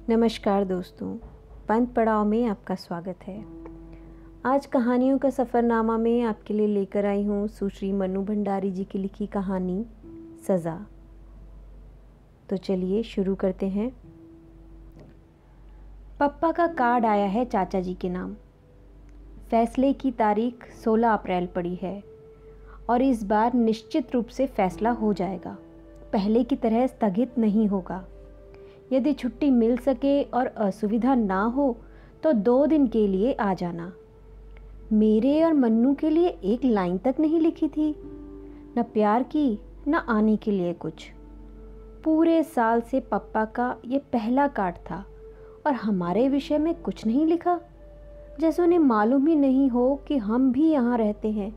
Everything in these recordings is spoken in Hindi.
नमस्कार दोस्तों, पंत पड़ाव में आपका स्वागत है। आज कहानियों का सफ़रनामा में आपके लिए लेकर आई हूँ सुश्री मनु भंडारी जी की लिखी कहानी सज़ा। तो चलिए शुरू करते हैं। पप्पा का कार्ड आया है चाचा जी के नाम। फैसले की तारीख 16 अप्रैल पड़ी है और इस बार निश्चित रूप से फैसला हो जाएगा। पहले की तरह स्थगित नहीं होगा। यदि छुट्टी मिल सके और असुविधा ना हो तो 2 दिन के लिए आ जाना। मेरे और मन्नू के लिए एक लाइन तक नहीं लिखी थी, न प्यार की न आने के लिए कुछ। पूरे साल से पप्पा का ये पहला कार्ड था और हमारे विषय में कुछ नहीं लिखा, जैसे उन्हें मालूम ही नहीं हो कि हम भी यहाँ रहते हैं।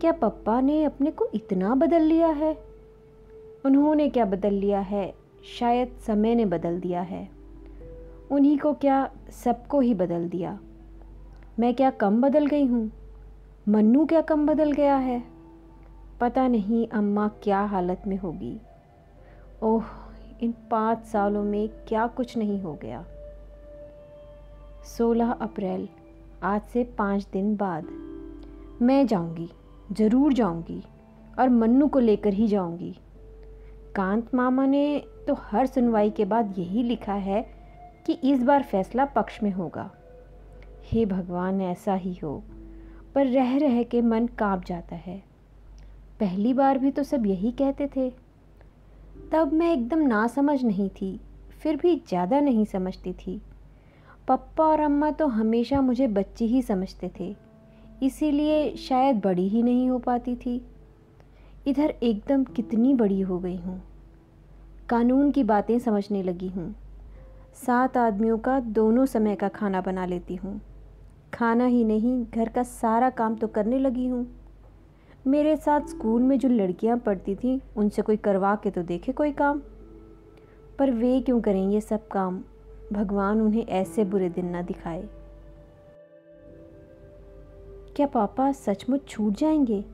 क्या पप्पा ने अपने को इतना बदल लिया है? उन्होंने क्या बदल लिया है? शायद समय ने बदल दिया है। उन्हीं को क्या, सबको ही बदल दिया। मैं क्या कम बदल गई हूँ? मन्नू क्या कम बदल गया है? पता नहीं अम्मा क्या हालत में होगी। ओह, इन 5 सालों में क्या कुछ नहीं हो गया। 16 अप्रैल, आज से 5 दिन बाद मैं जाऊंगी, ज़रूर जाऊंगी और मन्नू को लेकर ही जाऊंगी। कांत मामा ने तो हर सुनवाई के बाद यही लिखा है कि इस बार फैसला पक्ष में होगा। हे भगवान, ऐसा ही हो, पर रह रह के मन कांप जाता है। पहली बार भी तो सब यही कहते थे। तब मैं एकदम नासमझ नहीं थी, फिर भी ज़्यादा नहीं समझती थी। पप्पा और अम्मा तो हमेशा मुझे बच्ची ही समझते थे, इसीलिए शायद बड़ी ही नहीं हो पाती थी। इधर एकदम कितनी बड़ी हो गई हूँ। कानून की बातें समझने लगी हूँ। 7 आदमियों का दोनों समय का खाना बना लेती हूँ। खाना ही नहीं, घर का सारा काम तो करने लगी हूँ। मेरे साथ स्कूल में जो लड़कियाँ पढ़ती थीं, उनसे कोई करवा के तो देखे कोई काम। पर वे क्यों करें ये सब काम? भगवान उन्हें ऐसे बुरे दिन ना दिखाए। क्या पापा सचमुच छूट जाएंगे?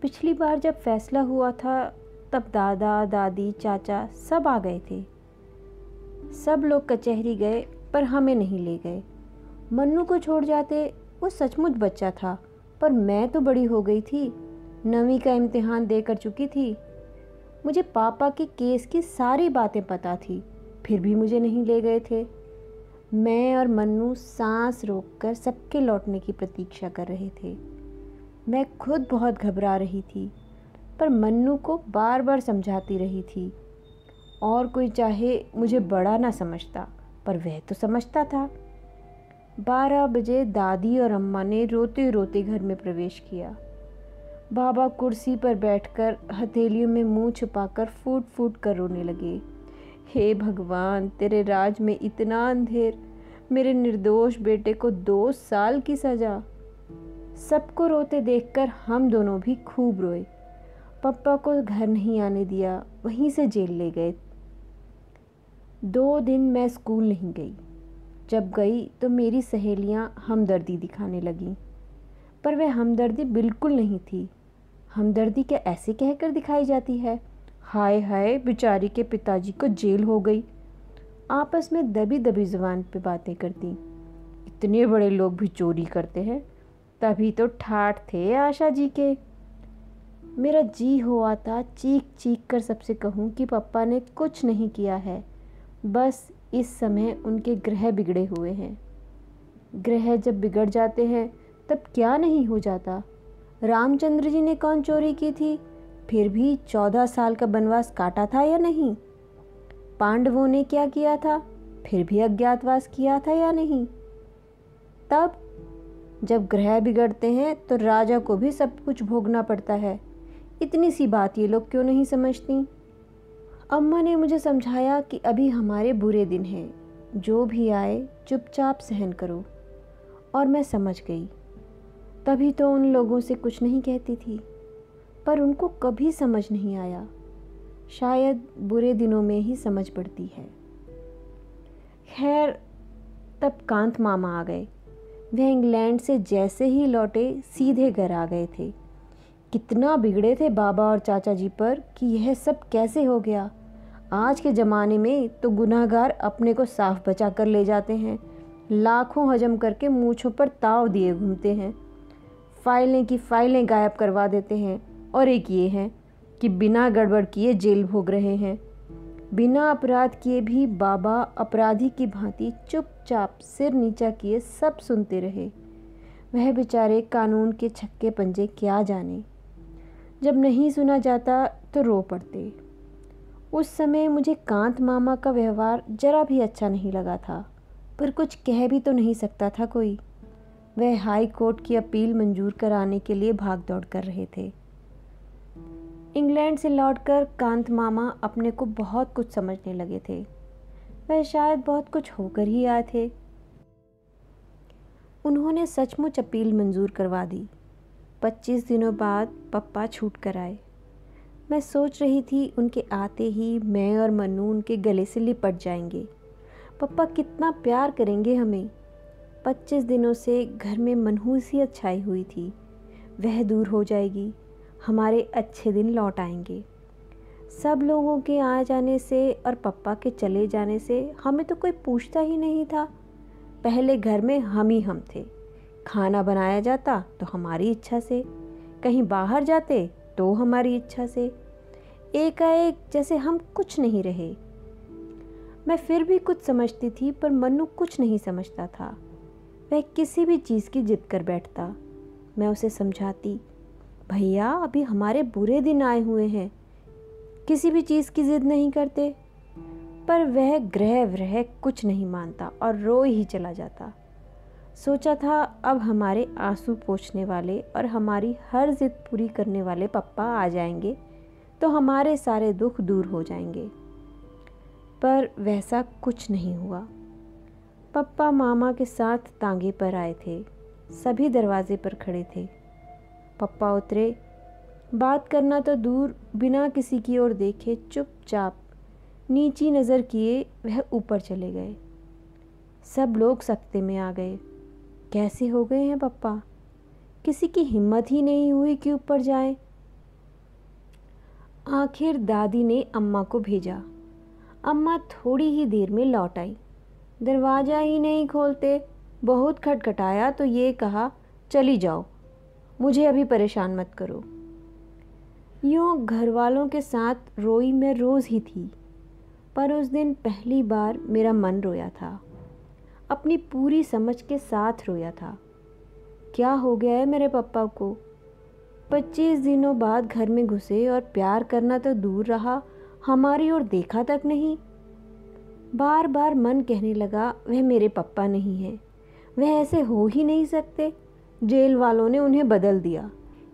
पिछली बार जब फैसला हुआ था तब दादा दादी चाचा सब आ गए थे। सब लोग कचहरी गए पर हमें नहीं ले गए। मन्नू को छोड़ जाते, वो सचमुच बच्चा था, पर मैं तो बड़ी हो गई थी। 9वीं का इम्तिहान दे कर चुकी थी। मुझे पापा के केस की सारी बातें पता थी, फिर भी मुझे नहीं ले गए थे। मैं और मन्नू सांस रोककर सबके लौटने की प्रतीक्षा कर रहे थे। मैं खुद बहुत घबरा रही थी, पर मन्नू को बार बार समझाती रही थी। और कोई चाहे मुझे बड़ा ना समझता, पर वह तो समझता था। 12 बजे दादी और अम्मा ने रोते रोते घर में प्रवेश किया। बाबा कुर्सी पर बैठकर हथेलियों में मुंह छुपाकर फूट फूट कर रोने लगे। हे भगवान, तेरे राज में इतना अंधेर, मेरे निर्दोष बेटे को 2 साल की सज़ा। सबको रोते देखकर हम दोनों भी खूब रोए। पप्पा को घर नहीं आने दिया, वहीं से जेल ले गए। 2 दिन मैं स्कूल नहीं गई। जब गई तो मेरी सहेलियां हमदर्दी दिखाने लगीं, पर वह हमदर्दी बिल्कुल नहीं थी। हमदर्दी क्या ऐसे कहकर दिखाई जाती है? हाय हाय, बेचारी के पिताजी को जेल हो गई। आपस में दबी दबी जुबान पे बातें करती। इतने बड़े लोग भी चोरी करते हैं, तभी तो ठाठ थे आशा जी के। मेरा जी हो आता चीख चीख कर सबसे कहूँ कि पप्पा ने कुछ नहीं किया है, बस इस समय उनके ग्रह बिगड़े हुए हैं। ग्रह जब बिगड़ जाते हैं तब क्या नहीं हो जाता। रामचंद्र जी ने कौन चोरी की थी, फिर भी 14 साल का वनवास काटा था या नहीं? पांडवों ने क्या किया था, फिर भी अज्ञातवास किया था या नहीं? तब जब ग्रह बिगड़ते हैं तो राजा को भी सब कुछ भोगना पड़ता है। इतनी सी बात ये लोग क्यों नहीं समझती? अम्मा ने मुझे समझाया कि अभी हमारे बुरे दिन हैं, जो भी आए चुपचाप सहन करो। और मैं समझ गई। तभी तो उन लोगों से कुछ नहीं कहती थी, पर उनको कभी समझ नहीं आया। शायद बुरे दिनों में ही समझ पड़ती है। खैर, तब कांत मामा आ गए। वह इंग्लैंड से जैसे ही लौटे सीधे घर आ गए थे। कितना बिगड़े थे बाबा और चाचा जी पर कि यह सब कैसे हो गया। आज के ज़माने में तो गुनहगार अपने को साफ बचा कर ले जाते हैं, लाखों हजम करके मूंछों पर ताव दिए घूमते हैं, फाइलें की फाइलें गायब करवा देते हैं, और एक ये है कि बिना गड़बड़ किए जेल भोग रहे हैं। बिना अपराध किए भी बाबा अपराधी की भांति चुपचाप सिर नीचा किए सब सुनते रहे। वह बेचारे कानून के छक्के पंजे क्या जाने। जब नहीं सुना जाता तो रो पड़ते। उस समय मुझे कांत मामा का व्यवहार जरा भी अच्छा नहीं लगा था, पर कुछ कह भी तो नहीं सकता था कोई। वह हाई कोर्ट की अपील मंजूर कराने के लिए भाग दौड़ कर रहे थे। इंग्लैंड से लौटकर कांत मामा अपने को बहुत कुछ समझने लगे थे। वह शायद बहुत कुछ होकर ही आए थे। उन्होंने सचमुच अपील मंजूर करवा दी। 25 दिनों बाद पप्पा छूट कर आए। मैं सोच रही थी उनके आते ही मैं और मन्नू उनके गले से लिपट जाएंगे। पप्पा कितना प्यार करेंगे हमें। 25 दिनों से घर में मनहूसियत छाई हुई थी, वह दूर हो जाएगी। हमारे अच्छे दिन लौट आएंगे। सब लोगों के आ जाने से और पप्पा के चले जाने से हमें तो कोई पूछता ही नहीं था। पहले घर में हम ही हम थे। खाना बनाया जाता तो हमारी इच्छा से, कहीं बाहर जाते तो हमारी इच्छा से। एकाएक जैसे हम कुछ नहीं रहे। मैं फिर भी कुछ समझती थी, पर मन्नू कुछ नहीं समझता था। वह किसी भी चीज़ की जिद कर बैठता। मैं उसे समझाती, भैया अभी हमारे बुरे दिन आए हुए हैं, किसी भी चीज़ की जिद नहीं करते। पर वह ग्रह व्रह कुछ नहीं मानता और रो ही चला जाता। सोचा था अब हमारे आंसू पोंछने वाले और हमारी हर जिद पूरी करने वाले पप्पा आ जाएंगे तो हमारे सारे दुख दूर हो जाएंगे, पर वैसा कुछ नहीं हुआ। पप्पा मामा के साथ तांगे पर आए थे। सभी दरवाजे पर खड़े थे। पप्पा उतरे। बात करना तो दूर, बिना किसी की ओर देखे चुपचाप नीची नज़र किए वह ऊपर चले गए। सब लोग सकते में आ गए। कैसे हो गए हैं पप्पा? किसी की हिम्मत ही नहीं हुई कि ऊपर जाए। आखिर दादी ने अम्मा को भेजा। अम्मा थोड़ी ही देर में लौट आई। दरवाज़ा ही नहीं खोलते। बहुत खटखटाया तो ये कहा, चली जाओ, मुझे अभी परेशान मत करो। यूँ घर वालों के साथ रोई मैं रोज़ ही थी, पर उस दिन पहली बार मेरा मन रोया था। अपनी पूरी समझ के साथ रोया था। क्या हो गया है मेरे पापा को? 25 दिनों बाद घर में घुसे और प्यार करना तो दूर रहा, हमारी ओर देखा तक नहीं। बार बार मन कहने लगा वह मेरे पापा नहीं हैं, वह ऐसे हो ही नहीं सकते। जेल वालों ने उन्हें बदल दिया।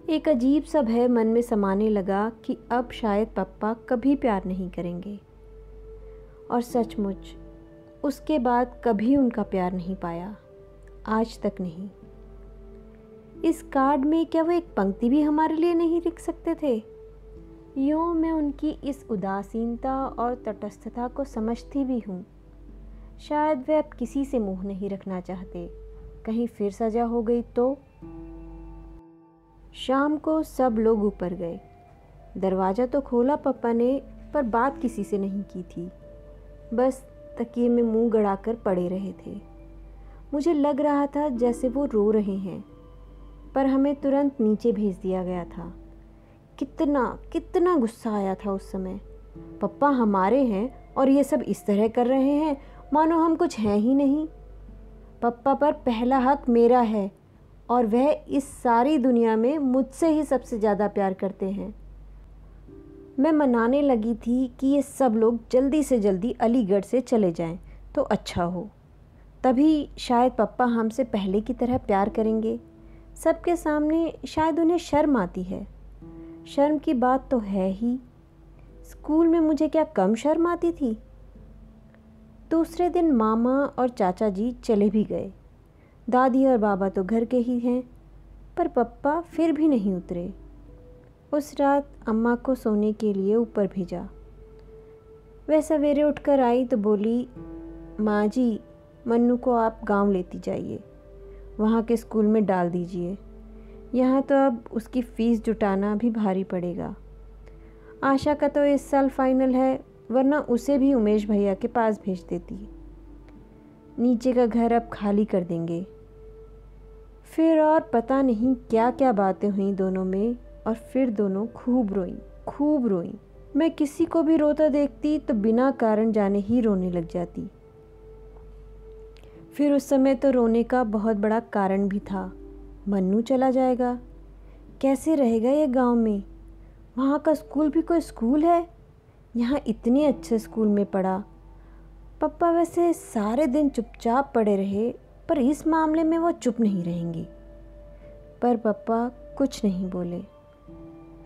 एक अजीब सा भय मन में समाने लगा कि अब शायद पापा कभी प्यार नहीं करेंगे। और सचमुच उसके बाद कभी उनका प्यार नहीं पाया, आज तक नहीं। इस कार्ड में क्या वो एक पंक्ति भी हमारे लिए नहीं लिख सकते थे? यूँ मैं उनकी इस उदासीनता और तटस्थता को समझती भी हूँ। शायद वे अब किसी से मुंह नहीं रखना चाहते, कहीं फिर सजा हो गई तो। शाम को सब लोग ऊपर गए। दरवाज़ा तो खोला पापा ने, पर बात किसी से नहीं की थी। बस तकिए में मुंह गड़ाकर पड़े रहे थे। मुझे लग रहा था जैसे वो रो रहे हैं, पर हमें तुरंत नीचे भेज दिया गया था। कितना गुस्सा आया था उस समय। पप्पा हमारे हैं और ये सब इस तरह कर रहे हैं मानो हम कुछ हैं ही नहीं। पप्पा पर पहला हक मेरा है और वह इस सारी दुनिया में मुझसे ही सबसे ज़्यादा प्यार करते हैं। मैं मनाने लगी थी कि ये सब लोग जल्दी से जल्दी अलीगढ़ से चले जाएं तो अच्छा हो, तभी शायद पप्पा हमसे पहले की तरह प्यार करेंगे। सबके सामने शायद उन्हें शर्म आती है। शर्म की बात तो है ही, स्कूल में मुझे क्या कम शर्म आती थी। दूसरे दिन मामा और चाचा जी चले भी गए। दादी और बाबा तो घर के ही हैं, पर पप्पा फिर भी नहीं उतरे। उस रात अम्मा को सोने के लिए ऊपर भेजा। वह सवेरे उठकर आई तो बोली, माँ जी, मन्नू को आप गांव लेती जाइए, वहाँ के स्कूल में डाल दीजिए। यहाँ तो अब उसकी फ़ीस जुटाना भी भारी पड़ेगा। आशा का तो इस साल फाइनल है, वरना उसे भी उमेश भैया के पास भेज देती। नीचे का घर अब खाली कर देंगे। फिर और पता नहीं क्या क्या बातें हुई दोनों में, और फिर दोनों खूब रोईं। मैं किसी को भी रोता देखती तो बिना कारण जाने ही रोने लग जाती। फिर उस समय तो रोने का बहुत बड़ा कारण भी था। मन्नू चला जाएगा, कैसे रहेगा ये गांव में? वहाँ का स्कूल भी कोई स्कूल है? यहाँ इतने अच्छे स्कूल में पढ़ा। पप्पा वैसे सारे दिन चुपचाप पड़े रहे, पर इस मामले में वो चुप नहीं रहेंगे। पर पप्पा कुछ नहीं बोले।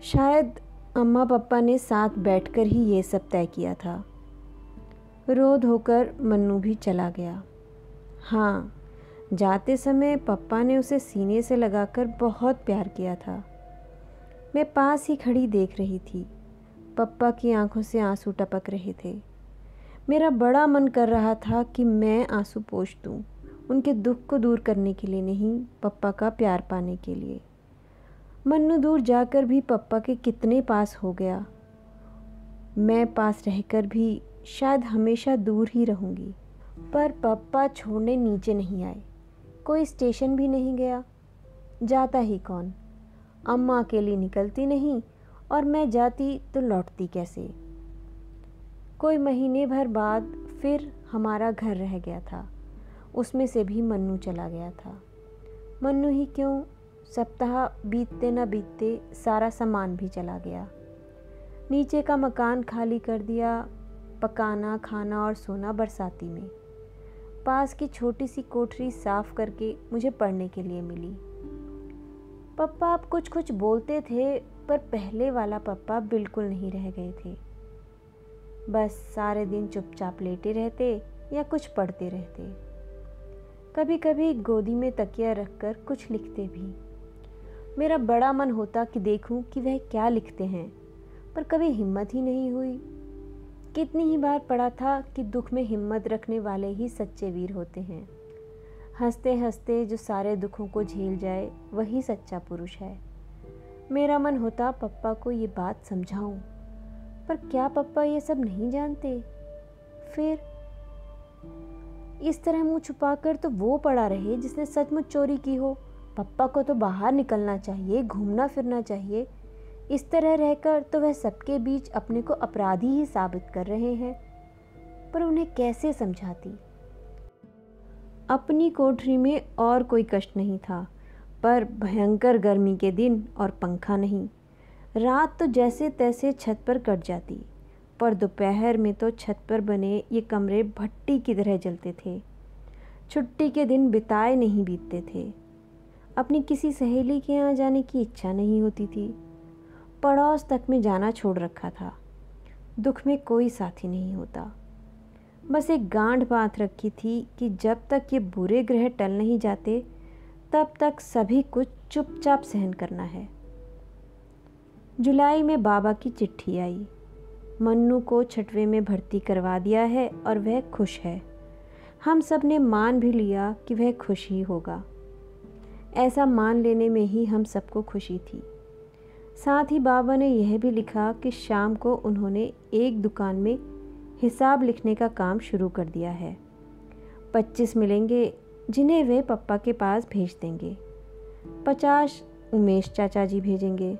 शायद अम्मा पापा ने साथ बैठकर ही ये सब तय किया था। रो धोकर मन्नू भी चला गया। हाँ, जाते समय पप्पा ने उसे सीने से लगाकर बहुत प्यार किया था। मैं पास ही खड़ी देख रही थी। पप्पा की आंखों से आंसू टपक रहे थे। मेरा बड़ा मन कर रहा था कि मैं आंसू पोंछ दूं, उनके दुख को दूर करने के लिए नहीं, पप्पा का प्यार पाने के लिए। मन्नू दूर जाकर भी पप्पा के कितने पास हो गया। मैं पास रहकर भी शायद हमेशा दूर ही रहूँगी। पर पप्पा छोड़ने नीचे नहीं आए, कोई स्टेशन भी नहीं गया। जाता ही कौन? अम्मा अकेली निकलती नहीं, और मैं जाती तो लौटती कैसे? कोई महीने भर बाद फिर हमारा घर रह गया था। उसमें से भी मन्नू चला गया था। मन्नू ही क्यों, सप्ताह बीतते न बीतते सारा सामान भी चला गया। नीचे का मकान खाली कर दिया। पकाना, खाना और सोना बरसाती में। पास की छोटी सी कोठरी साफ करके मुझे पढ़ने के लिए मिली। पप्पा अब कुछ कुछ बोलते थे, पर पहले वाला पप्पा बिल्कुल नहीं रह गए थे। बस सारे दिन चुपचाप लेटे रहते या कुछ पढ़ते रहते। कभी कभी गोदी में तकिया रखकर कुछ लिखते भी। मेरा बड़ा मन होता कि देखूं कि वह क्या लिखते हैं, पर कभी हिम्मत ही नहीं हुई। कितनी ही बार पढ़ा था कि दुख में हिम्मत रखने वाले ही सच्चे वीर होते हैं। हंसते हंसते जो सारे दुखों को झेल जाए, वही सच्चा पुरुष है। मेरा मन होता पप्पा को ये बात समझाऊं, पर क्या पप्पा ये सब नहीं जानते? फिर इस तरह मुंह छुपाकर तो वो पड़ा रहे जिसने सचमुच चोरी की हो। पप्पा को तो बाहर निकलना चाहिए, घूमना फिरना चाहिए। इस तरह रहकर तो वह सबके बीच अपने को अपराधी ही साबित कर रहे हैं। पर उन्हें कैसे समझाती? अपनी कोठरी में और कोई कष्ट नहीं था, पर भयंकर गर्मी के दिन और पंखा नहीं। रात तो जैसे तैसे छत पर कट जाती, पर दोपहर में तो छत पर बने ये कमरे भट्टी की तरह जलते थे। छुट्टी के दिन बिताए नहीं बीतते थे। अपनी किसी सहेली के यहाँ जाने की इच्छा नहीं होती थी। पड़ोस तक में जाना छोड़ रखा था। दुख में कोई साथी नहीं होता। बस एक गांठ बांध रखी थी कि जब तक ये बुरे ग्रह टल नहीं जाते, तब तक सभी कुछ चुपचाप सहन करना है। जुलाई में बाबा की चिट्ठी आई। मन्नू को 6वीं में भर्ती करवा दिया है और वह खुश है। हम सब ने मान भी लिया कि वह खुश ही होगा। ऐसा मान लेने में ही हम सबको खुशी थी। साथ ही बाबा ने यह भी लिखा कि शाम को उन्होंने एक दुकान में हिसाब लिखने का काम शुरू कर दिया है। 25 मिलेंगे, जिन्हें वे पप्पा के पास भेज देंगे। 50 उमेश चाचा जी भेजेंगे।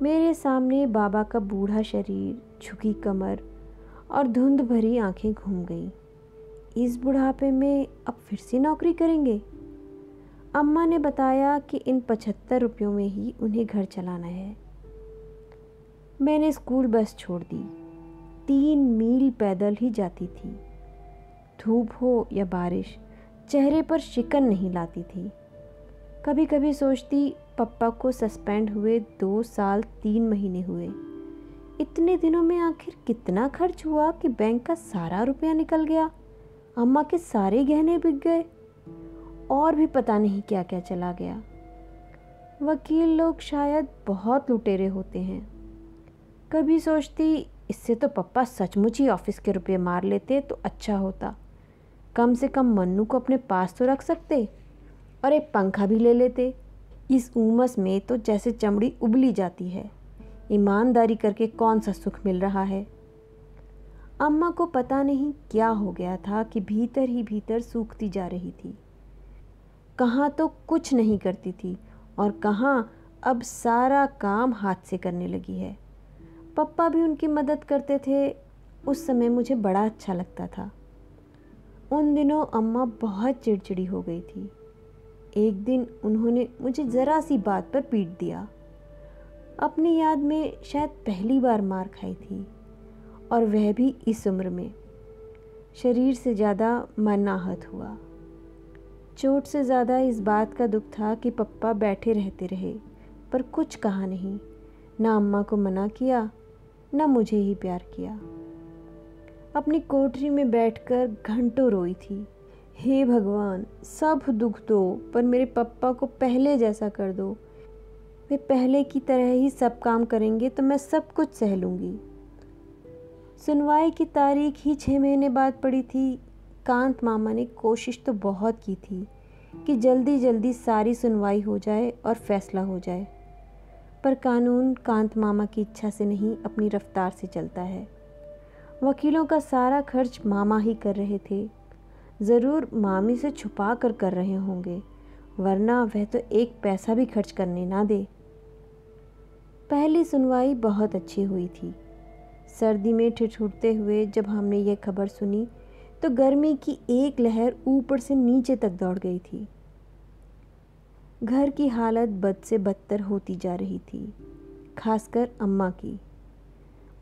मेरे सामने बाबा का बूढ़ा शरीर, झुकी कमर और धुंध भरी आंखें घूम गई। इस बुढ़ापे में अब फिर से नौकरी करेंगे? अम्मा ने बताया कि इन 75 रुपयों में ही उन्हें घर चलाना है। मैंने स्कूल बस छोड़ दी। 3 मील पैदल ही जाती थी। धूप हो या बारिश, चेहरे पर शिकन नहीं लाती थी। कभी कभी सोचती पप्पा को सस्पेंड हुए 2 साल 3 महीने हुए। इतने दिनों में आखिर कितना खर्च हुआ कि बैंक का सारा रुपया निकल गया, अम्मा के सारे गहने बिक गए, और भी पता नहीं क्या क्या चला गया। वकील लोग शायद बहुत लुटेरे होते हैं। कभी सोचती इससे तो पप्पा सचमुच ही ऑफिस के रुपये मार लेते तो अच्छा होता। कम से कम मन्नू को अपने पास तो रख सकते और एक पंखा भी ले लेते। इस उमस में तो जैसे चमड़ी उबली जाती है। ईमानदारी करके कौन सा सुख मिल रहा है। अम्मा को पता नहीं क्या हो गया था कि भीतर ही भीतर सूखती जा रही थी। कहाँ तो कुछ नहीं करती थी और कहाँ अब सारा काम हाथ से करने लगी है। पप्पा भी उनकी मदद करते थे। उस समय मुझे बड़ा अच्छा लगता था। उन दिनों अम्मा बहुत चिड़चिड़ी हो गई थी। एक दिन उन्होंने मुझे ज़रा सी बात पर पीट दिया। अपनी याद में शायद पहली बार मार खाई थी, और वह भी इस उम्र में। शरीर से ज़्यादा मन आहत हुआ। चोट से ज़्यादा इस बात का दुख था कि पप्पा बैठे रहते रहे पर कुछ कहा नहीं। ना अम्मा को मना किया, ना मुझे ही प्यार किया। अपनी कोठरी में बैठकर घंटों रोई थी। हे भगवान, सब दुख दो पर मेरे पप्पा को पहले जैसा कर दो। वे पहले की तरह ही सब काम करेंगे तो मैं सब कुछ सह लूँगी। सुनवाई की तारीख ही 6 महीने बाद पड़ी थी। कांत मामा ने कोशिश तो बहुत की थी कि जल्दी जल्दी सारी सुनवाई हो जाए और फैसला हो जाए, पर कानून कांत मामा की इच्छा से नहीं, अपनी रफ्तार से चलता है। वकीलों का सारा खर्च मामा ही कर रहे थे। ज़रूर मामी से छुपा कर रहे होंगे, वरना वह तो एक पैसा भी खर्च करने ना दे। पहली सुनवाई बहुत अच्छी हुई थी। सर्दी में ठिठुरते हुए जब हमने यह खबर सुनी तो गर्मी की एक लहर ऊपर से नीचे तक दौड़ गई थी। घर की हालत बद से बदतर होती जा रही थी, खासकर अम्मा की।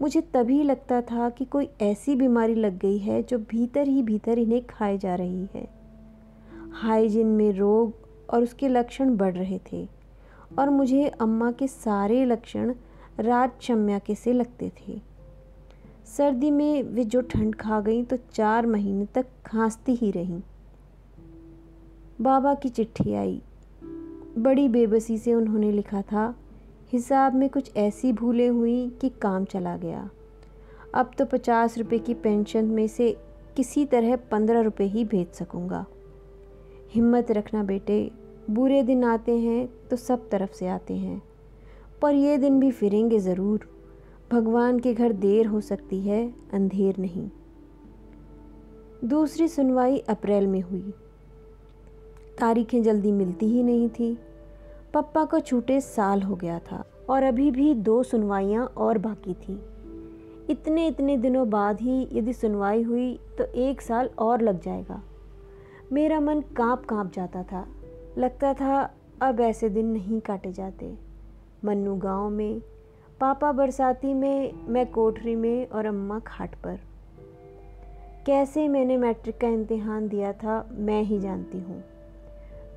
मुझे तभी लगता था कि कोई ऐसी बीमारी लग गई है जो भीतर ही भीतर इन्हें खाए जा रही है। हाइजीन में रोग और उसके लक्षण बढ़ रहे थे, और मुझे अम्मा के सारे लक्षण राजशम्या के से लगते थे। सर्दी में वे जो ठंड खा गईं तो 4 महीने तक खांसती ही रहीं। बाबा की चिट्ठी आई। बड़ी बेबसी से उन्होंने लिखा था, हिसाब में कुछ ऐसी भूलें हुई कि काम चला गया। अब तो 50 रुपये की पेंशन में से किसी तरह 15 रुपये ही भेज सकूँगा। हिम्मत रखना बेटे, बुरे दिन आते हैं तो सब तरफ से आते हैं, पर ये दिन भी फिरेंगे ज़रूर। भगवान के घर देर हो सकती है, अंधेर नहीं। दूसरी सुनवाई अप्रैल में हुई। तारीखें जल्दी मिलती ही नहीं थी। पप्पा को छूटे साल हो गया था और अभी भी 2 सुनवाइयाँ और बाकी थी। इतने इतने दिनों बाद ही यदि सुनवाई हुई तो 1 साल और लग जाएगा। मेरा मन काँप जाता था। लगता था अब ऐसे दिन नहीं काटे जाते। मन्नू गांव में, पापा बरसाती में, मैं कोठरी में और अम्मा खाट पर। कैसे मैंने मैट्रिक का इम्तिहान दिया था मैं ही जानती हूँ।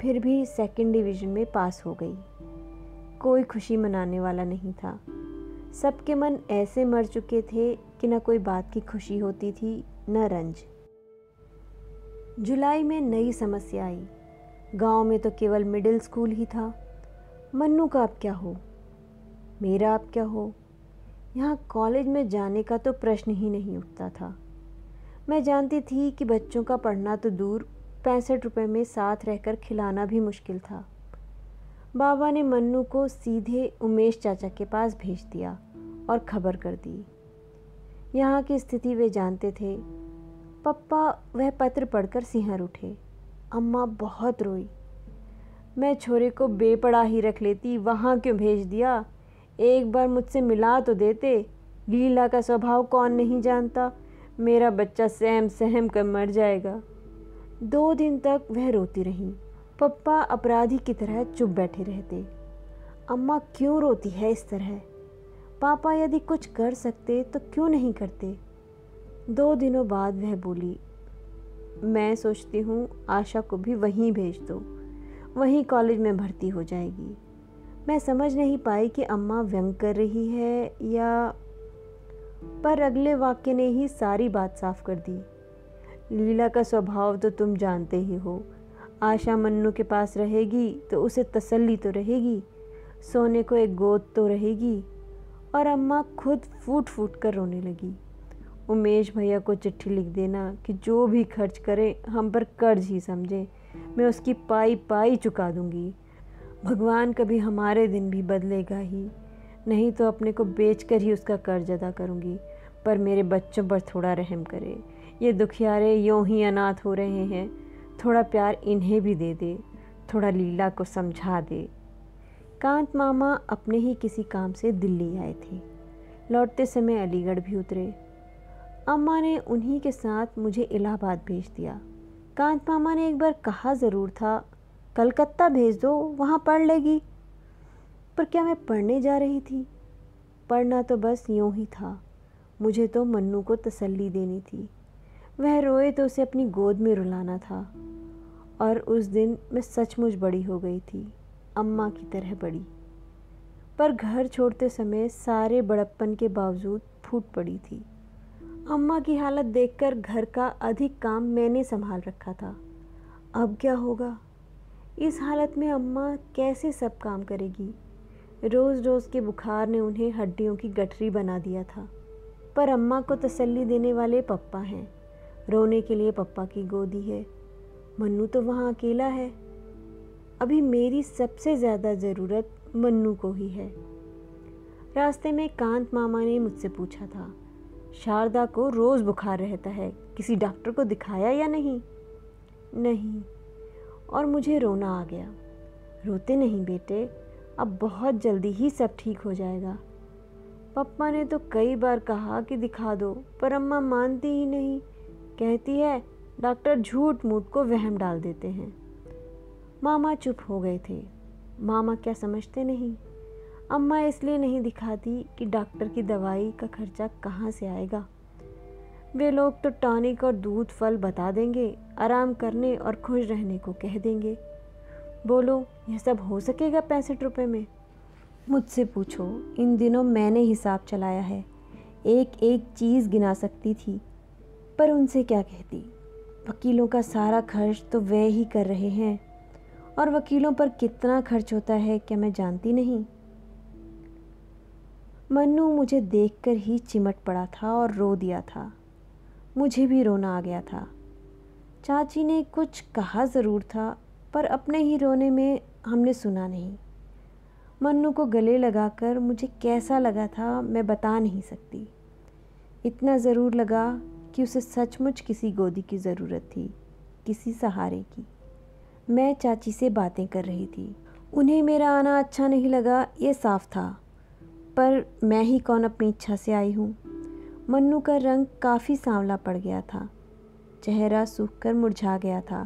फिर भी 2nd डिवीज़न में पास हो गई। कोई खुशी मनाने वाला नहीं था। सबके मन ऐसे मर चुके थे कि न कोई बात की खुशी होती थी, न रंज। जुलाई में नई समस्या आई। गांव में तो केवल मिडिल स्कूल ही था। मन्नू का अब क्या हो, मेरा अब क्या हो। यहाँ कॉलेज में जाने का तो प्रश्न ही नहीं उठता था। मैं जानती थी कि बच्चों का पढ़ना तो दूर, 65 रुपये में साथ रहकर खिलाना भी मुश्किल था। बाबा ने मन्नू को सीधे उमेश चाचा के पास भेज दिया और खबर कर दी। यहाँ की स्थिति वे जानते थे। पप्पा वह पत्र पढ़कर सिहर उठे। अम्मा बहुत रोई। मैं छोरे को बेपड़ा ही रख लेती, वहाँ क्यों भेज दिया। एक बार मुझसे मिला तो देते। लीला का स्वभाव कौन नहीं जानता। मेरा बच्चा सहम सहम कर मर जाएगा। 2 दिन तक वह रोती रही। पप्पा अपराधी की तरह चुप बैठे रहते। अम्मा क्यों रोती है इस तरह। पापा यदि कुछ कर सकते तो क्यों नहीं करते। 2 दिनों बाद वह बोली, मैं सोचती हूँ आशा को भी वहीं भेज दो, वहीं कॉलेज में भर्ती हो जाएगी। मैं समझ नहीं पाई कि अम्मा व्यंग कर रही है या, पर अगले वाक्य ने ही सारी बात साफ कर दी। लीला का स्वभाव तो तुम जानते ही हो। आशा मन्नू के पास रहेगी तो उसे तसल्ली तो रहेगी, सोने को एक गोद तो रहेगी। और अम्मा खुद फूट फूट कर रोने लगी। उमेश भैया को चिट्ठी लिख देना कि जो भी खर्च करे हम पर कर्ज ही समझे, मैं उसकी पाई पाई चुका दूंगी। भगवान कभी हमारे दिन भी बदलेगा ही, नहीं तो अपने को बेचकर ही उसका कर्ज अदा करूंगी। पर मेरे बच्चों पर थोड़ा रहम करे। ये दुखियारे यूं ही अनाथ हो रहे हैं, थोड़ा प्यार इन्हें भी दे दे, थोड़ा लीला को समझा दे। कांत मामा अपने ही किसी काम से दिल्ली आए थे। लौटते समय अलीगढ़ भी उतरे। अम्मा ने उन्हीं के साथ मुझे इलाहाबाद भेज दिया। कांत मामा ने एक बार कहा ज़रूर था, कलकत्ता भेज दो, वहाँ पढ़ लेगी। पर क्या मैं पढ़ने जा रही थी? पढ़ना तो बस यूं ही था। मुझे तो मन्नू को तसल्ली देनी थी। वह रोए तो उसे अपनी गोद में रुलाना था। और उस दिन मैं सचमुच बड़ी हो गई थी, अम्मा की तरह बड़ी। पर घर छोड़ते समय सारे बड़प्पन के बावजूद फूट पड़ी थी। अम्मा की हालत देखकर घर का अधिक काम मैंने संभाल रखा था। अब क्या होगा? इस हालत में अम्मा कैसे सब काम करेगी? रोज़ रोज़ के बुखार ने उन्हें हड्डियों की गठरी बना दिया था। पर अम्मा को तसल्ली देने वाले पप्पा हैं। रोने के लिए पप्पा की गोदी है। मन्नू तो वहाँ अकेला है। अभी मेरी सबसे ज़्यादा ज़रूरत मन्नू को ही है। रास्ते में कांत मामा ने मुझसे पूछा था, शारदा को रोज़ बुखार रहता है, किसी डॉक्टर को दिखाया या नहीं? नहीं। और मुझे रोना आ गया। रोते नहीं बेटे, अब बहुत जल्दी ही सब ठीक हो जाएगा। पप्पा ने तो कई बार कहा कि दिखा दो, पर अम्मा मानती ही नहीं। कहती है डॉक्टर झूठ मूठ को वहम डाल देते हैं। मामा चुप हो गए थे। मामा क्या समझते नहीं? अम्मा इसलिए नहीं दिखाती कि डॉक्टर की दवाई का खर्चा कहाँ से आएगा। वे लोग तो टॉनिक और दूध फल बता देंगे, आराम करने और खुश रहने को कह देंगे। बोलो, यह सब हो सकेगा 65 रुपये में? मुझसे पूछो, इन दिनों मैंने हिसाब चलाया है, एक एक चीज़ गिना सकती थी। पर उनसे क्या कहती? वकीलों का सारा खर्च तो वे ही कर रहे हैं, और वकीलों पर कितना खर्च होता है क्या मैं जानती नहीं? मन्नू मुझे देखकर ही चिमट पड़ा था और रो दिया था। मुझे भी रोना आ गया था। चाची ने कुछ कहा ज़रूर था, पर अपने ही रोने में हमने सुना नहीं। मन्नू को गले लगाकर मुझे कैसा लगा था मैं बता नहीं सकती। इतना ज़रूर लगा कि उसे सचमुच किसी गोदी की ज़रूरत थी, किसी सहारे की। मैं चाची से बातें कर रही थी। उन्हें मेरा आना अच्छा नहीं लगा, ये साफ था, पर मैं ही कौन अपनी इच्छा से आई हूँ। मन्नू का रंग काफ़ी सांवला पड़ गया था, चेहरा सूखकर मुरझा गया था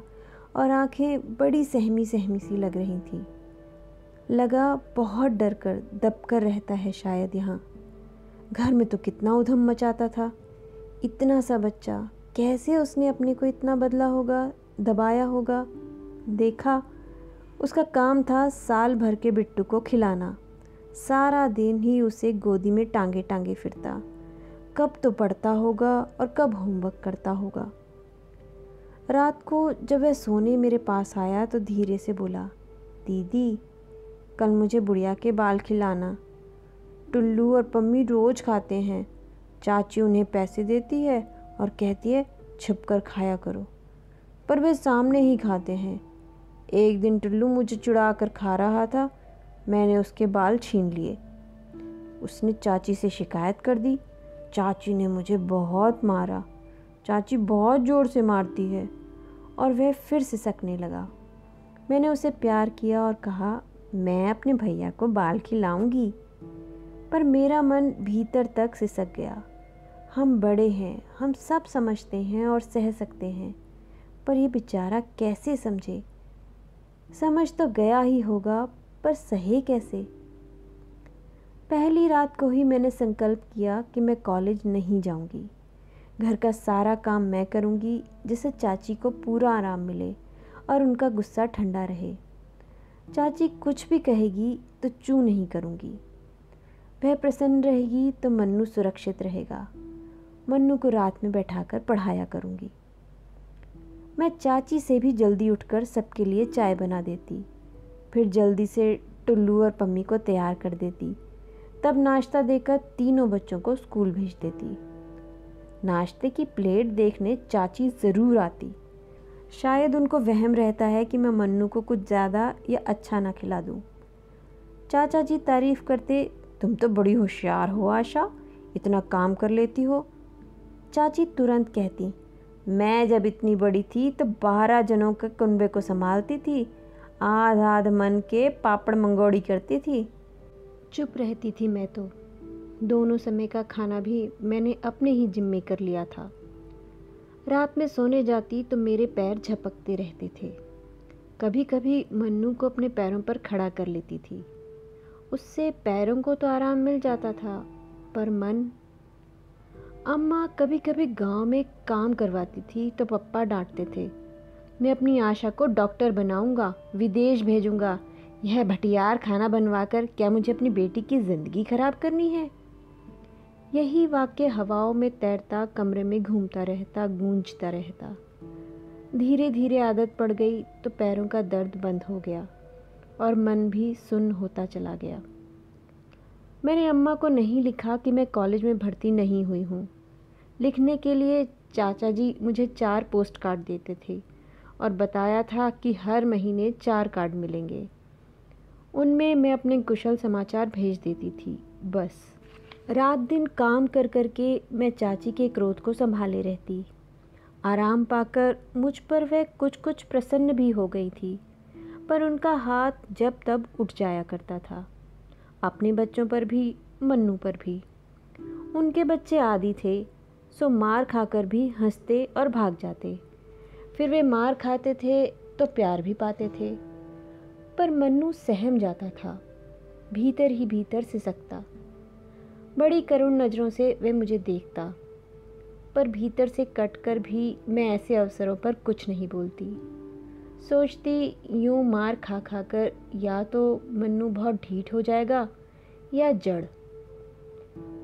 और आंखें बड़ी सहमी सहमी सी लग रही थीं। लगा बहुत डर कर दब कर रहता है शायद यहाँ। घर में तो कितना उधम मचाता था। इतना सा बच्चा, कैसे उसने अपने को इतना बदला होगा, दबाया होगा। देखा, उसका काम था साल भर के बिट्टू को खिलाना। सारा दिन ही उसे गोदी में टांगे टांगे फिरता। कब तो पढ़ता होगा और कब होमवर्क करता होगा। रात को जब वह सोने मेरे पास आया तो धीरे से बोला, दीदी कल मुझे बुढ़िया के बाल खिलाना। टुल्लू और पम्मी रोज़ खाते हैं। चाची उन्हें पैसे देती है और कहती है छुप कर खाया करो, पर वे सामने ही खाते हैं। एक दिन टुल्लू मुझे चिढ़ा कर खा रहा था, मैंने उसके बाल छीन लिए। उसने चाची से शिकायत कर दी। चाची ने मुझे बहुत मारा। चाची बहुत ज़ोर से मारती है। और वह फिर सिसकने लगा। मैंने उसे प्यार किया और कहा, मैं अपने भैया को बाल खिलाऊंगी। पर मेरा मन भीतर तक सिसक गया। हम बड़े हैं, हम सब समझते हैं और सह सकते हैं, पर ये बेचारा कैसे समझे? समझ तो गया ही होगा, पर सहे कैसे? पहली रात को ही मैंने संकल्प किया कि मैं कॉलेज नहीं जाऊंगी। घर का सारा काम मैं करूंगी, जिससे चाची को पूरा आराम मिले और उनका गुस्सा ठंडा रहे। चाची कुछ भी कहेगी तो चू नहीं करूंगी। वह प्रसन्न रहेगी तो मन्नू सुरक्षित रहेगा। मन्नू को रात में बैठाकर पढ़ाया करूंगी। मैं चाची से भी जल्दी उठकर सबके लिए चाय बना देती, फिर जल्दी से टुल्लू और पम्मी को तैयार कर देती, तब नाश्ता देकर तीनों बच्चों को स्कूल भेज देती। नाश्ते की प्लेट देखने चाची ज़रूर आती। शायद उनको वहम रहता है कि मैं मन्नू को कुछ ज़्यादा या अच्छा ना खिला दूँ। चाचा जी तारीफ़ करते, तुम तो बड़ी होशियार हो आशा, इतना काम कर लेती हो। चाची तुरंत कहती, मैं जब इतनी बड़ी थी तो 12 जनों के कुनबे को संभालती थी, आध आध मन के पापड़ मंगोड़ी करती थी। चुप रहती थी मैं तो। दोनों समय का खाना भी मैंने अपने ही जिम्मे कर लिया था। रात में सोने जाती तो मेरे पैर झपकते रहते थे। कभी कभी मन्नू को अपने पैरों पर खड़ा कर लेती थी, उससे पैरों को तो आराम मिल जाता था, पर मन। अम्मा कभी कभी गांव में काम करवाती थी तो पप्पा डांटते थे, मैं अपनी आशा को डॉक्टर बनाऊंगा, विदेश भेजूंगा, यह भटियार खाना बनवाकर क्या मुझे अपनी बेटी की ज़िंदगी खराब करनी है। यही वाक्य हवाओं में तैरता कमरे में घूमता रहता, गूंजता रहता। धीरे धीरे आदत पड़ गई तो पैरों का दर्द बंद हो गया और मन भी सुन्न होता चला गया। मैंने अम्मा को नहीं लिखा कि मैं कॉलेज में भर्ती नहीं हुई हूँ। लिखने के लिए चाचा जी मुझे 4 पोस्ट कार्ड देते थे और बताया था कि हर महीने 4 कार्ड मिलेंगे। उनमें मैं अपने कुशल समाचार भेज देती थी। बस रात दिन काम कर कर के मैं चाची के क्रोध को संभाले रहती। आराम पाकर मुझ पर वह कुछ कुछ प्रसन्न भी हो गई थी, पर उनका हाथ जब तब उठ जाया करता था, अपने बच्चों पर भी, मन्नू पर भी। उनके बच्चे आदी थे, सो मार खाकर भी हंसते और भाग जाते। फिर वे मार खाते थे तो प्यार भी पाते थे, पर मन्नू सहम जाता था, भीतर ही भीतर सिसकता। बड़ी करुण नज़रों से वे मुझे देखता, पर भीतर से कटकर भी मैं ऐसे अवसरों पर कुछ नहीं बोलती। सोचती यूं मार खा खा कर या तो मन्नू बहुत ढीठ हो जाएगा या जड़।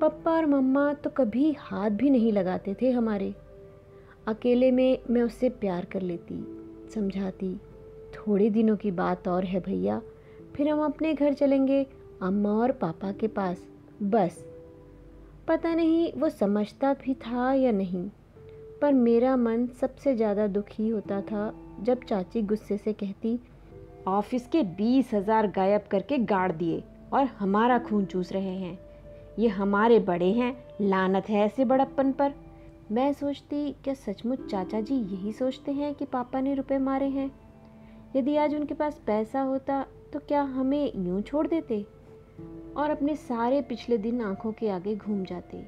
पप्पा और मम्मा तो कभी हाथ भी नहीं लगाते थे हमारे। अकेले में मैं उससे प्यार कर लेती, समझाती, थोड़े दिनों की बात और है भैया, फिर हम अपने घर चलेंगे, अम्मा और पापा के पास, बस। पता नहीं वो समझता भी था या नहीं, पर मेरा मन सबसे ज़्यादा दुखी होता था जब चाची गुस्से से कहती, ऑफिस के 20,000 गायब करके गाड़ दिए और हमारा खून चूस रहे हैं, ये हमारे बड़े हैं, लानत है ऐसे बड़प्पन पर। मैं सोचती, क्या सचमुच चाचा जी यही सोचते हैं कि पापा ने रुपए मारे हैं? यदि आज उनके पास पैसा होता तो क्या हमें यूं छोड़ देते और अपने सारे पिछले दिन आंखों के आगे घूम जाते?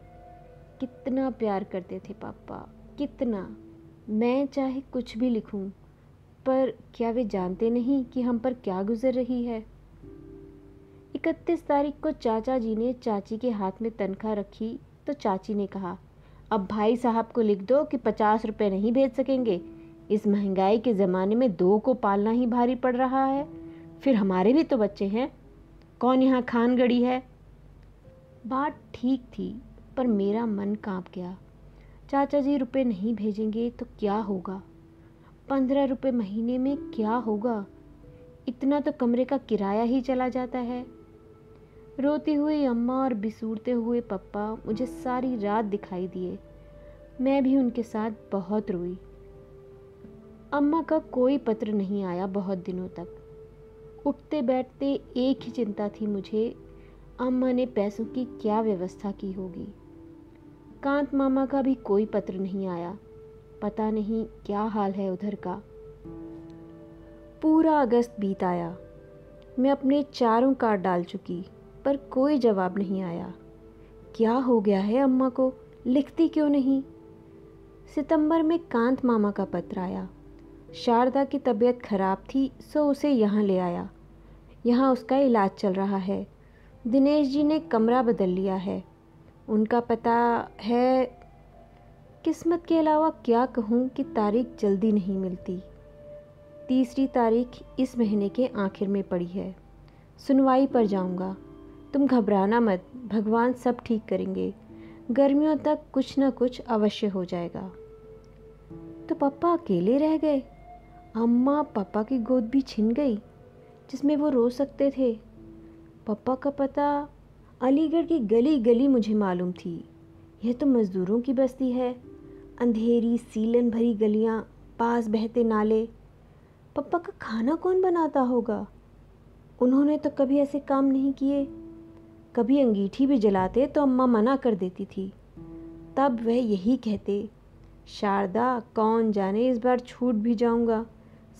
कितना प्यार करते थे पापा, कितना। मैं चाहे कुछ भी लिखूं, पर क्या वे जानते नहीं कि हम पर क्या गुजर रही है? 31 तारीख को चाचा जी ने चाची के हाथ में तनख्वाह रखी तो चाची ने कहा, अब भाई साहब को लिख दो कि 50 रुपये नहीं भेज सकेंगे, इस महंगाई के ज़माने में 2 को पालना ही भारी पड़ रहा है, फिर हमारे भी तो बच्चे हैं, कौन यहाँ खान गड़ी है। बात ठीक थी, पर मेरा मन कांप गया। चाचा जी रुपए नहीं भेजेंगे तो क्या होगा? 15 रुपये महीने में क्या होगा? इतना तो कमरे का किराया ही चला जाता है। रोती हुई अम्मा और बिसूरते हुए पप्पा मुझे सारी रात दिखाई दिए। मैं भी उनके साथ बहुत रोई। अम्मा का कोई पत्र नहीं आया बहुत दिनों तक। उठते बैठते एक ही चिंता थी मुझे, अम्मा ने पैसों की क्या व्यवस्था की होगी। कांत मामा का भी कोई पत्र नहीं आया, पता नहीं क्या हाल है उधर का। पूरा अगस्त बीत आया, मैं अपने 4 कार्ड डाल चुकी, पर कोई जवाब नहीं आया। क्या हो गया है अम्मा को, लिखती क्यों नहीं? सितंबर में कांत मामा का पत्र आया। शारदा की तबीयत खराब थी, सो उसे यहाँ ले आया। यहाँ उसका इलाज चल रहा है। दिनेश जी ने कमरा बदल लिया है। उनका पता है, किस्मत के अलावा क्या कहूँ कि तारीख जल्दी नहीं मिलती। 3 तारीख इस महीने के आखिर में पड़ी है। सुनवाई पर जाऊँगा। तुम घबराना मत, भगवान सब ठीक करेंगे। गर्मियों तक कुछ न कुछ अवश्य हो जाएगा। तो पापा अकेले रह गए। अम्मा पापा की गोद भी छिन गई जिसमें वो रो सकते थे। पापा का पता अलीगढ़ की गली गली मुझे मालूम थी। यह तो मज़दूरों की बस्ती है। अंधेरी सीलन भरी गलियां, पास बहते नाले। पापा का खाना कौन बनाता होगा? उन्होंने तो कभी ऐसे काम नहीं किए। कभी अंगीठी भी जलाते तो अम्मा मना कर देती थी। तब वह यही कहते, शारदा कौन जाने इस बार छूट भी जाऊंगा,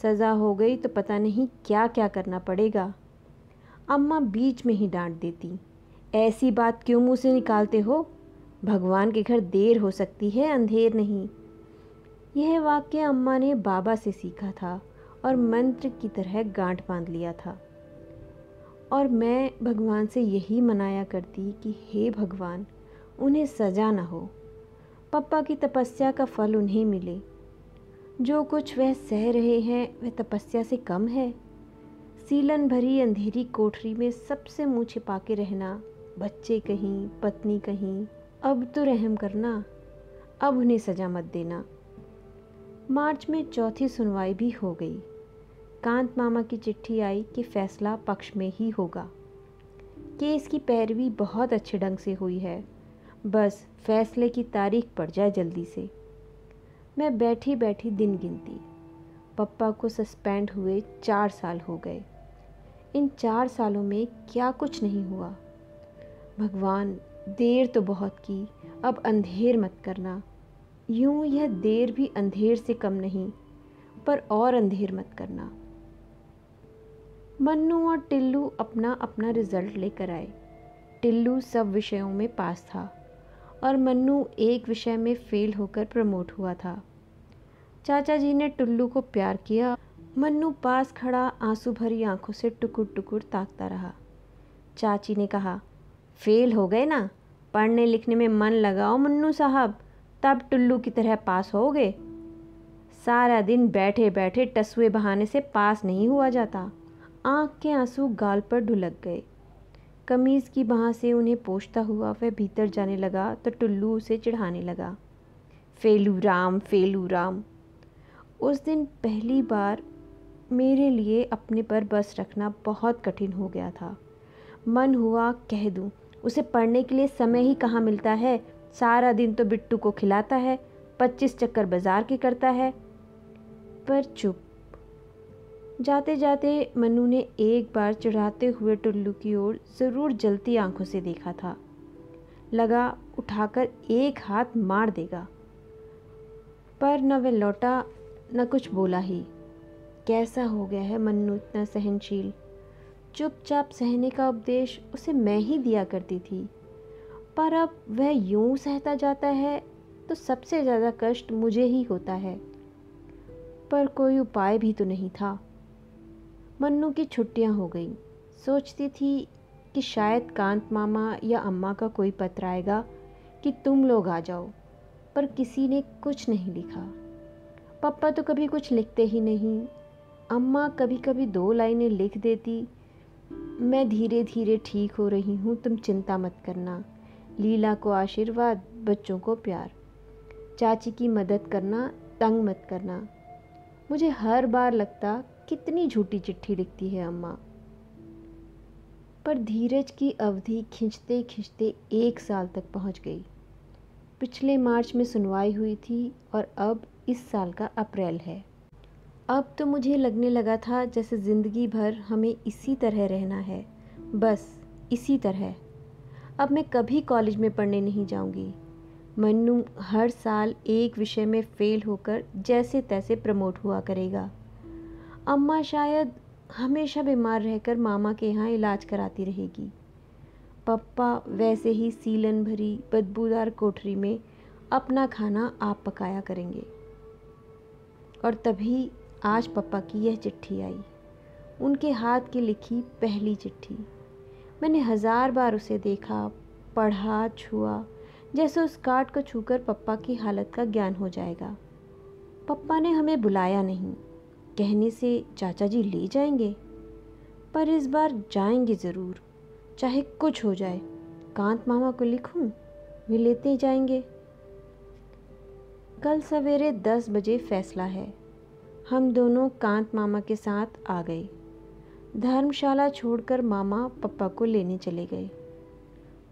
सज़ा हो गई तो पता नहीं क्या क्या करना पड़ेगा। अम्मा बीच में ही डांट देती, ऐसी बात क्यों मुंह से निकालते हो, भगवान के घर देर हो सकती है, अंधेर नहीं। यह वाक्य अम्मा ने बाबा से सीखा था और मंत्र की तरह गांठ बांध लिया था। और मैं भगवान से यही मनाया करती कि हे भगवान, उन्हें सजा न हो, पप्पा की तपस्या का फल उन्हें मिले। जो कुछ वह सह रहे हैं वह तपस्या से कम है। सीलन भरी अंधेरी कोठरी में सबसे मुंह छिपा के रहना, बच्चे कहीं, पत्नी कहीं, अब तो रहम करना, अब उन्हें सजा मत देना। मार्च में चौथी सुनवाई भी हो गई। कांत मामा की चिट्ठी आई कि फैसला पक्ष में ही होगा। केस की पैरवी बहुत अच्छे ढंग से हुई है, बस फैसले की तारीख पड़ जाए जल्दी से। मैं बैठी बैठी दिन गिनती। पप्पा को सस्पेंड हुए 4 साल हो गए। इन 4 सालों में क्या कुछ नहीं हुआ। भगवान, देर तो बहुत की, अब अंधेर मत करना। यूं यह देर भी अंधेर से कम नहीं, पर और अंधेर मत करना। मन्नू और टिल्लू अपना अपना रिजल्ट लेकर आए। टिल्लू सब विषयों में पास था और मन्नू एक विषय में फेल होकर प्रमोट हुआ था। चाचा जी ने टुल्लू को प्यार किया। मन्नू पास खड़ा आंसू भरी आंखों से टुकुर टुकुर ताकता रहा। चाची ने कहा, फेल हो गए ना, पढ़ने लिखने में मन लगाओ मन्नू साहब, तब टुल्लू की तरह पास होगे। सारा दिन बैठे बैठे टसुए बहाने से पास नहीं हुआ जाता। आँख के आंसू गाल पर ढुलक गए। कमीज़ की बाह से उन्हें पोंछता हुआ वह भीतर जाने लगा तो टुल्लू उसे चिढ़ाने लगा, फेलू राम, फेलू राम। उस दिन पहली बार मेरे लिए अपने पर बस रखना बहुत कठिन हो गया था। मन हुआ कह दूं, उसे पढ़ने के लिए समय ही कहाँ मिलता है, सारा दिन तो बिट्टू को खिलाता है, 25 चक्कर बाजार के करता है। पर चुप। जाते जाते मन्नू ने एक बार चिढ़ाते हुए टुल्लू की ओर ज़रूर जलती आंखों से देखा था। लगा उठाकर एक हाथ मार देगा, पर न वह लौटा न कुछ बोला ही। कैसा हो गया है मन्नू इतना सहनशील। चुपचाप सहने का उपदेश उसे मैं ही दिया करती थी, पर अब वह यूं सहता जाता है तो सबसे ज़्यादा कष्ट मुझे ही होता है। पर कोई उपाय भी तो नहीं था। मन्नू की छुट्टियां हो गईं। सोचती थी कि शायद कांत मामा या अम्मा का कोई पत्र आएगा कि तुम लोग आ जाओ, पर किसी ने कुछ नहीं लिखा। पापा तो कभी कुछ लिखते ही नहीं। अम्मा कभी कभी 2 लाइनें लिख देती, मैं धीरे धीरे ठीक हो रही हूँ, तुम चिंता मत करना, लीला को आशीर्वाद, बच्चों को प्यार, चाची की मदद करना, तंग मत करना। मुझे हर बार लगता कितनी झूठी चिट्ठी लिखती है अम्मा। पर धीरज की अवधि खिंचते खिंचते 1 साल तक पहुंच गई। पिछले मार्च में सुनवाई हुई थी और अब इस साल का अप्रैल है। अब तो मुझे लगने लगा था जैसे ज़िंदगी भर हमें इसी तरह रहना है, बस इसी तरह। अब मैं कभी कॉलेज में पढ़ने नहीं जाऊंगी। मन्नू हर साल एक विषय में फेल होकर जैसे तैसे प्रमोट हुआ करेगा। अम्मा शायद हमेशा बीमार रहकर मामा के यहाँ इलाज कराती रहेगी। पप्पा वैसे ही सीलन भरी बदबूदार कोठरी में अपना खाना आप पकाया करेंगे। और तभी आज पापा की यह चिट्ठी आई, उनके हाथ की लिखी पहली चिट्ठी। मैंने 1000 बार उसे देखा, पढ़ा, छुआ, जैसे उस कार्ड को छूकर पापा की हालत का ज्ञान हो जाएगा। पापा ने हमें बुलाया नहीं, कहने से चाचा जी ले जाएंगे, पर इस बार जाएंगे ज़रूर, चाहे कुछ हो जाए। कांत मामा को लिखूं, वे लेते ही जाएंगे। कल सवेरे 10 बजे फैसला है। हम दोनों कांत मामा के साथ आ गए। धर्मशाला छोड़कर मामा पापा को लेने चले गए।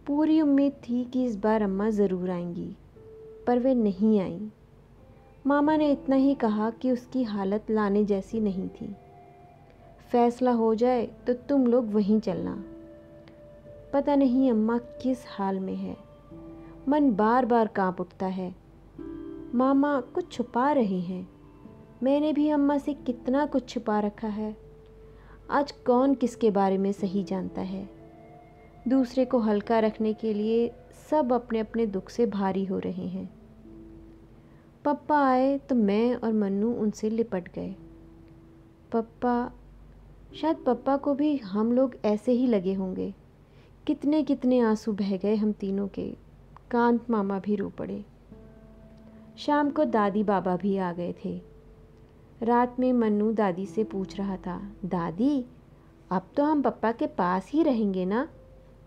पूरी उम्मीद थी कि इस बार अम्मा ज़रूर आएंगी, पर वे नहीं आईं। मामा ने इतना ही कहा कि उसकी हालत लाने जैसी नहीं थी। फैसला हो जाए तो तुम लोग वहीं चलना। पता नहीं अम्मा किस हाल में है। मन बार बार कांप उठता है। मामा कुछ छुपा रहे हैं। मैंने भी अम्मा से कितना कुछ छुपा रखा है। आज कौन किसके बारे में सही जानता है। दूसरे को हल्का रखने के लिए सब अपने अपने दुख से भारी हो रहे हैं। पप्पा आए तो मैं और मन्नू उनसे लिपट गए। शायद पप्पा को भी हम लोग ऐसे ही लगे होंगे। कितने कितने आंसू बह गए हम तीनों के। कांत मामा भी रो पड़े। शाम को दादी बाबा भी आ गए थे। रात में मन्नू दादी से पूछ रहा था, दादी अब तो हम पप्पा के पास ही रहेंगे ना?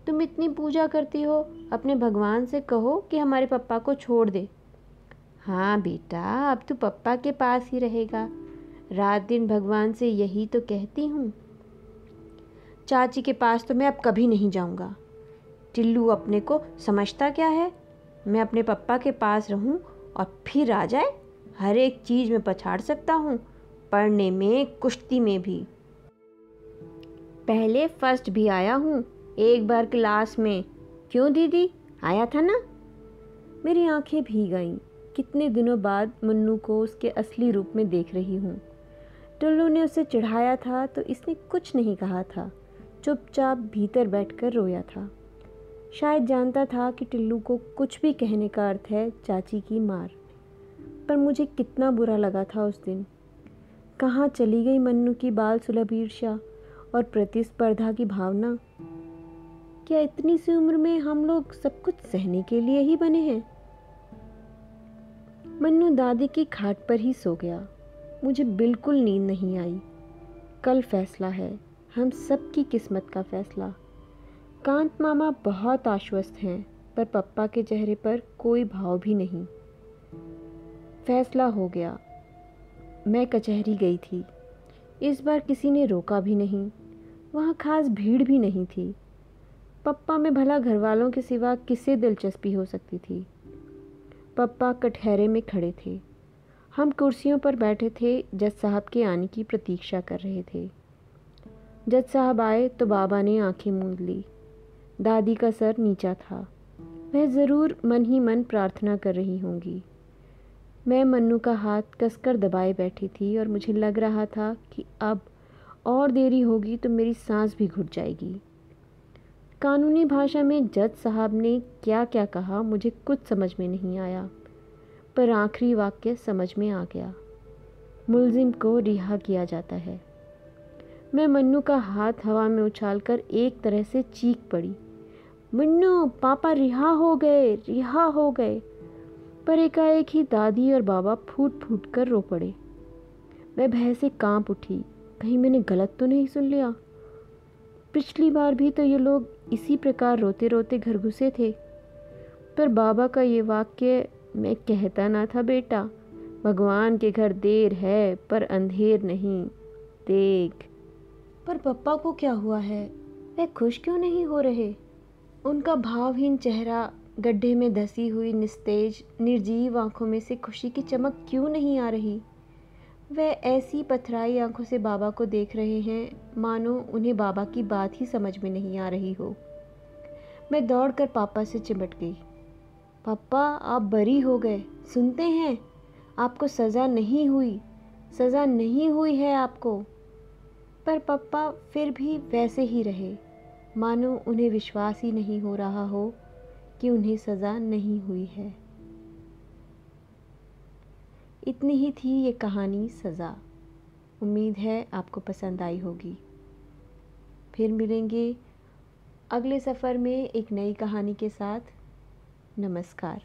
तुम इतनी पूजा करती हो, अपने भगवान से कहो कि हमारे पप्पा को छोड़ दे। हाँ बेटा, अब तू पप्पा के पास ही रहेगा। रात दिन भगवान से यही तो कहती हूँ। चाची के पास तो मैं अब कभी नहीं जाऊँगा। टिल्लू अपने को समझता क्या है? मैं अपने पप्पा के पास रहूँ और फिर आ जाए। हर एक चीज़ में पछाड़ सकता हूँ, पढ़ने में, कुश्ती में भी। पहले फर्स्ट भी आया हूँ एक बार क्लास में। क्यों दीदी, आया था ना? मेरी आंखें भीग आईं। कितने दिनों बाद मन्नू को उसके असली रूप में देख रही हूँ। टुल्लू ने उसे चिढ़ाया था तो इसने कुछ नहीं कहा था, चुपचाप भीतर बैठकर रोया था। शायद जानता था कि टिल्लू को कुछ भी कहने का अर्थ है चाची की मार। पर मुझे कितना बुरा लगा था उस दिन। कहाँ चली गई मन्नू की बाल सुलभ ईर्ष्या और प्रतिस्पर्धा की भावना? क्या इतनी सी उम्र में हम लोग सब कुछ सहने के लिए ही बने हैं? मन्नू दादी की खाट पर ही सो गया। मुझे बिल्कुल नींद नहीं आई। कल फैसला है, हम सबकी किस्मत का फैसला। कांत मामा बहुत आश्वस्त हैं, पर पप्पा के चेहरे पर कोई भाव भी नहीं। फैसला हो गया। मैं कचहरी गई थी। इस बार किसी ने रोका भी नहीं। वहाँ खास भीड़ भी नहीं थी। पप्पा में भला घर वालों के सिवा किससे दिलचस्पी हो सकती थी? पप्पा कटहरे में खड़े थे। हम कुर्सियों पर बैठे थे, जज साहब के आने की प्रतीक्षा कर रहे थे। जज साहब आए तो बाबा ने आंखें मूंद ली। दादी का सर नीचा था। वह ज़रूर मन ही मन प्रार्थना कर रही होंगी। मैं मन्नू का हाथ कसकर दबाए बैठी थी और मुझे लग रहा था कि अब और देरी होगी तो मेरी सांस भी घुट जाएगी। कानूनी भाषा में जज साहब ने क्या क्या कहा मुझे कुछ समझ में नहीं आया, पर आखिरी वाक्य समझ में आ गया। मुल्जिम को रिहा किया जाता है। मैं मन्नू का हाथ हवा में उछालकर एक तरह से चीख पड़ी, मन्नू पापा रिहा हो गए, रिहा हो गए। पर एकाएक ही दादी और बाबा फूट फूट कर रो पड़े। मैं भय से कांप उठी। कहीं मैंने गलत तो नहीं सुन लिया? पिछली बार भी तो ये लोग इसी प्रकार रोते रोते घर घुसे थे। पर बाबा का ये वाक्य मैं कहता ना था बेटा, भगवान के घर देर है पर अंधेर नहीं, देख। पर पप्पा को क्या हुआ है? वह खुश क्यों नहीं हो रहे? उनका भावहीन चेहरा, गड्ढे में धसी हुई निस्तेज निर्जीव आंखों में से खुशी की चमक क्यों नहीं आ रही? वह ऐसी पथराई आंखों से बाबा को देख रहे हैं मानो उन्हें बाबा की बात ही समझ में नहीं आ रही हो। मैं दौड़कर पापा से चिमट गई। पापा, आप बरी हो गए, सुनते हैं? आपको सज़ा नहीं हुई, सज़ा नहीं हुई है आपको। पर पापा फिर भी वैसे ही रहे, मानो उन्हें विश्वास ही नहीं हो रहा हो कि उन्हें सज़ा नहीं हुई है। इतनी ही थी ये कहानी सज़ा। उम्मीद है आपको पसंद आई होगी। फिर मिलेंगे अगले सफ़र में एक नई कहानी के साथ। नमस्कार।